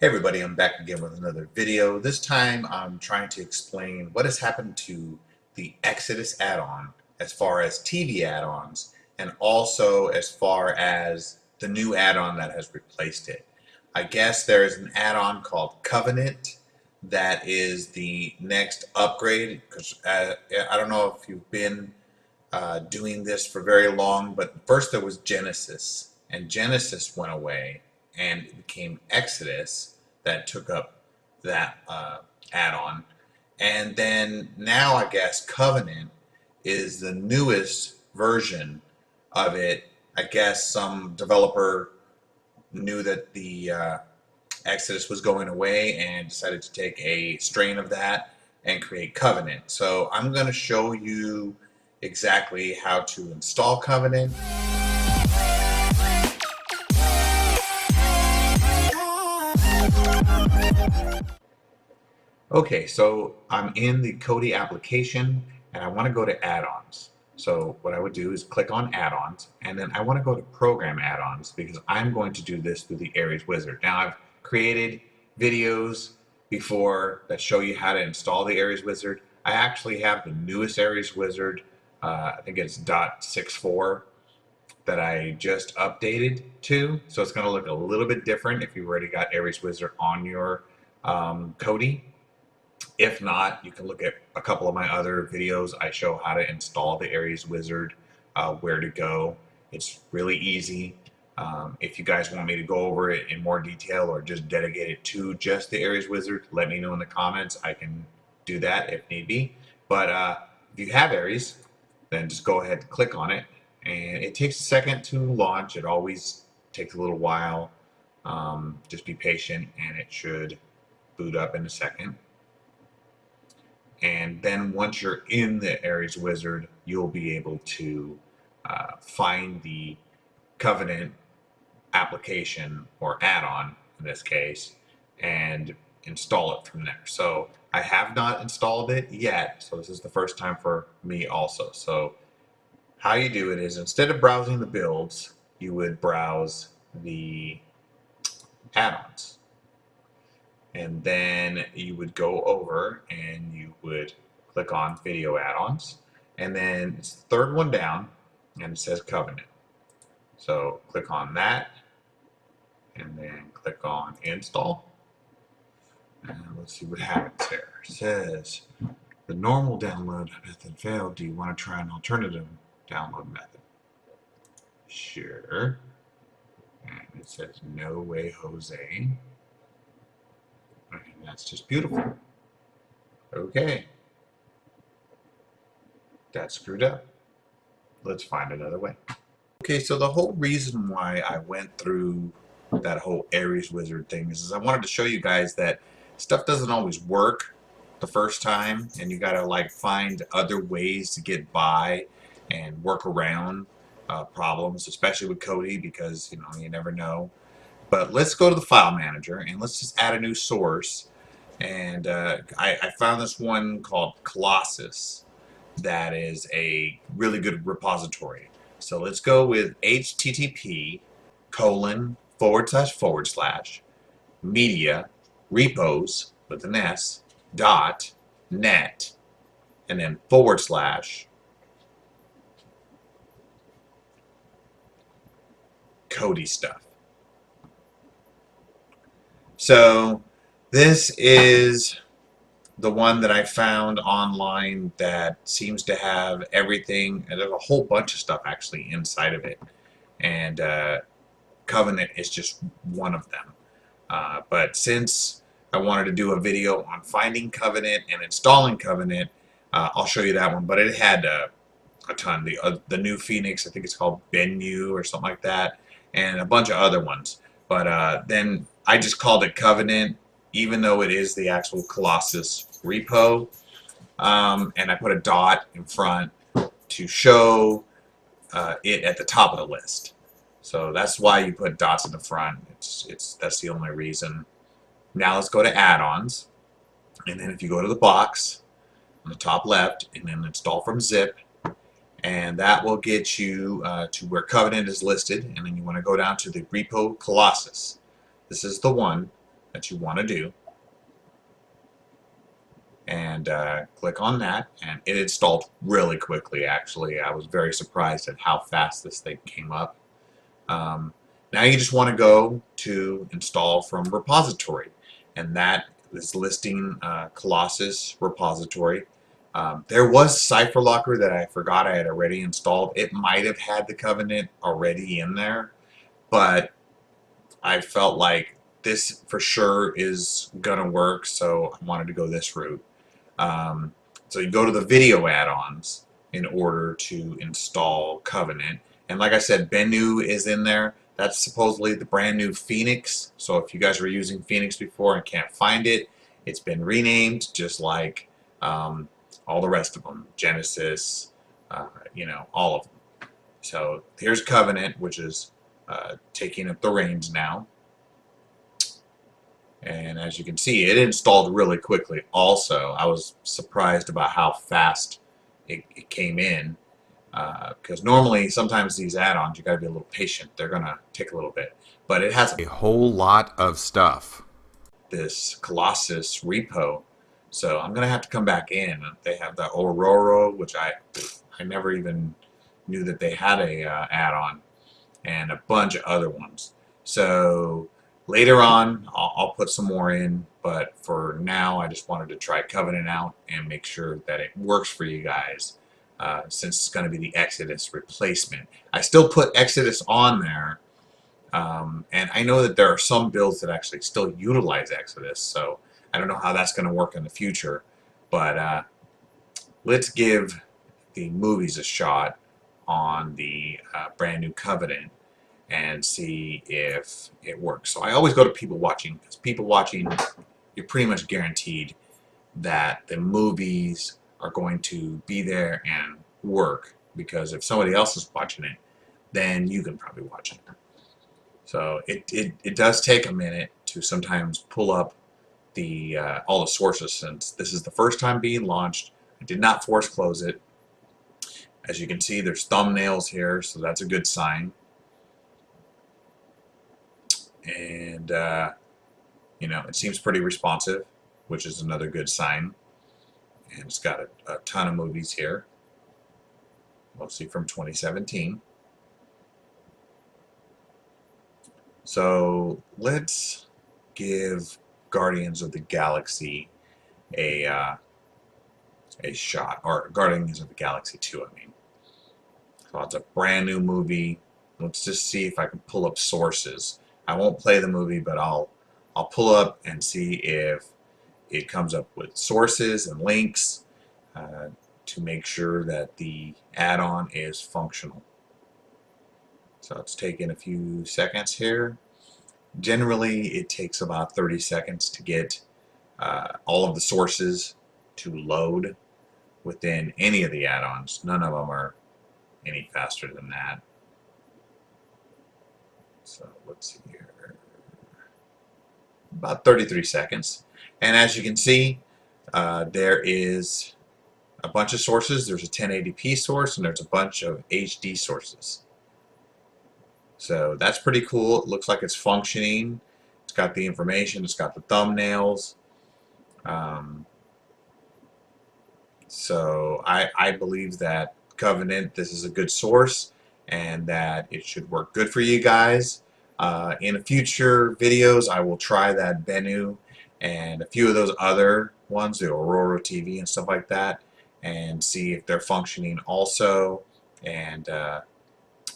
Hey everybody, I'm back again with another video. This time I'm trying to explain what has happened to the Exodus add-on as far as TV add-ons and also as far as the new add-on that has replaced it. I guess there is an add-on called Covenant that is the next upgrade because I don't know if you've been doing this for very long, but first there was Genesis, and Genesis went away and it became Exodus that took up that add-on. And then now I guess Covenant is the newest version of it. I guess some developer knew that the Exodus was going away and decided to take a strain of that and create Covenant. So I'm going to show you exactly how to install Covenant. Okay, so I'm in the Kodi application and I want to go to add-ons. So what I would do is click on add-ons and then I want to go to program add-ons because I'm going to do this through the Aries Wizard. Now I've created videos before that show you how to install the Aries Wizard. I actually have the newest Aries Wizard, I think it's .64 that I just updated to. So it's going to look a little bit different if you've already got Aries Wizard on your Kodi. If not, you can look at a couple of my other videos. I show how to install the Aries Wizard, where to go. It's really easy. If you guys want me to go over it in more detail or just dedicate it to just the Aries Wizard, let me know in the comments. I can do that if need be. But if you have Aries, then just go ahead and click on it. And it takes a second to launch. It always takes a little while. Just be patient and it should boot up in a second. And then once you're in the Aries Wizard, you'll be able to find the Covenant application or add-on in this case and install it from there. So I have not installed it yet, so this is the first time for me also. So how you do it is instead of browsing the builds, you would browse the add-ons. And then you would go over and you would click on video add-ons, and then it's the third one down and it says Covenant. So click on that and then click on install, and let's see what happens there. It says the normal download method failed. Do you want to try an alternative download method? Sure. And it says no way Jose. And that's just beautiful. Okay. That's screwed up. Let's find another way. Okay, so the whole reason why I went through that whole Aries Wizard thing is I wanted to show you guys that stuff doesn't always work the first time, and you gotta like find other ways to get by and work around problems, especially with Kodi, because you never know. But let's go to the file manager and let's just add a new source. And I found this one called Colossus that is a really good repository. So let's go with http://media repos with an S .net and then / Kodi stuff. So this is the one that I found online that seems to have everything, and there's a whole bunch of stuff actually inside of it, and Covenant is just one of them. But since I wanted to do a video on finding Covenant and installing Covenant, I'll show you that one, but it had a ton. The new Phoenix, I think it's called Bennu or something like that, and a bunch of other ones. But then I just called it Covenant, even though it is the actual Colossus Repo, and I put a dot in front to show it at the top of the list. So that's why you put dots in the front. That's the only reason. Now let's go to add-ons, and then if you go to the box on the top left and then install from zip, and that will get you to where Covenant is listed, and then you want to go down to the Repo Colossus. This is the one that you want to do, and click on that, and it installed really quickly. Actually, I was very surprised at how fast this thing came up. Now you just want to go to install from repository, and that is listing Colossus repository. There was CipherLocker that I forgot I had already installed. It might have had the Covenant already in there, but I felt like this for sure is gonna work, so I wanted to go this route. Um, so you go to the video add-ons in order to install Covenant. And like I said, Bennu is in there. That's supposedly the brand new Phoenix. So if you guys were using Phoenix before and can't find it, it's been renamed just like all the rest of them. Genesis, you know, all of them. So here's Covenant, which is taking up the reins now. And as you can see, it installed really quickly also. I was surprised about how fast it came in. Because normally, sometimes these add-ons, you got to be a little patient. They're going to take a little bit. But it has A whole lot of stuff. this Colossus Repo. So I'm going to have to come back in. They have the Aurora, which I never even knew that they had a add-on, and a bunch of other ones. So later on, I'll put some more in, but for now, I just wanted to try Covenant out and make sure that it works for you guys, since it's going to be the Exodus replacement. I still put Exodus on there, and I know that there are some builds that actually still utilize Exodus, so I don't know how that's going to work in the future, but let's give the movies a shot on the brand new Covenant and see if it works. So I always go to people watching, because people watching, you're pretty much guaranteed that the movies are going to be there and work, because if somebody else is watching it, then you can probably watch it. So it does take a minute to sometimes pull up the all the sources, since this is the first time being launched. I did not force close it. As you can see, there's thumbnails here, so that's a good sign. And you know, it seems pretty responsive, which is another good sign. And it's got a ton of movies here, mostly from 2017. So let's give Guardians of the Galaxy a shot, or Guardians of the Galaxy 2, I mean. So it's a brand new movie. Let's just see if I can pull up sources. I won't play the movie, but I'll pull up and see if it comes up with sources and links to make sure that the add-on is functional. So it's taking a few seconds here. Generally, it takes about 30 seconds to get all of the sources to load within any of the add-ons. None of them are any faster than that. So let's see here. About 33 seconds. And as you can see, there is a bunch of sources. There's a 1080p source, and there's a bunch of HD sources. So that's pretty cool. It looks like it's functioning. It's got the information. It's got the thumbnails. So I believe that Covenant, this is a good source, and that it should work good for you guys. In future videos, I will try that Bennu and a few of those other ones, the Aurora TV and stuff like that, and see if they're functioning also, and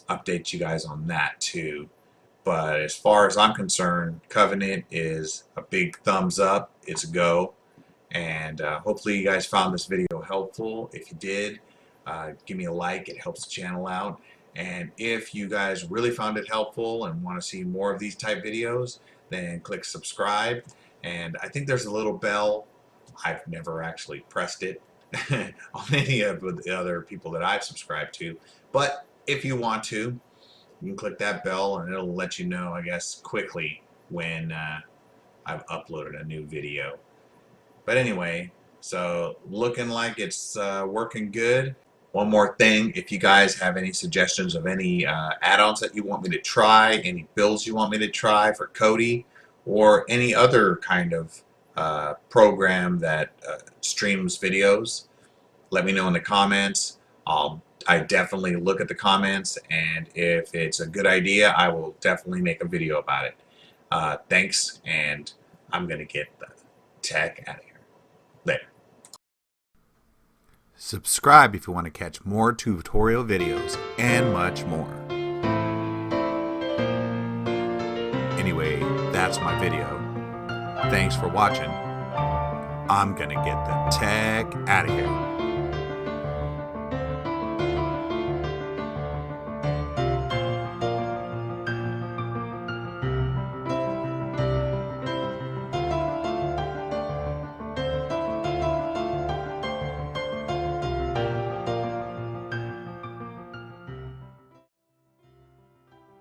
update you guys on that too. But as far as I'm concerned, Covenant is a big thumbs up. It's a go. And hopefully you guys found this video helpful. If you did, give me a like. It helps the channel out. And if you guys really found it helpful and want to see more of these type videos, then click subscribe. And I think there's a little bell. I've never actually pressed it on any of the other people that I've subscribed to. But if you want to, you can click that bell, and it'll let you know, I guess, quickly when I've uploaded a new video. But anyway, so looking like it's working good. One more thing, if you guys have any suggestions of any add-ons that you want me to try, any builds you want me to try for Kodi, or any other kind of program that streams videos, let me know in the comments. I definitely look at the comments, and if it's a good idea, I will definitely make a video about it. Thanks, and I'm going to get the tech out of here. Later. Subscribe if you want to catch more tutorial videos and much more. Anyway, that's my video. Thanks for watching. I'm gonna get the tech out of here.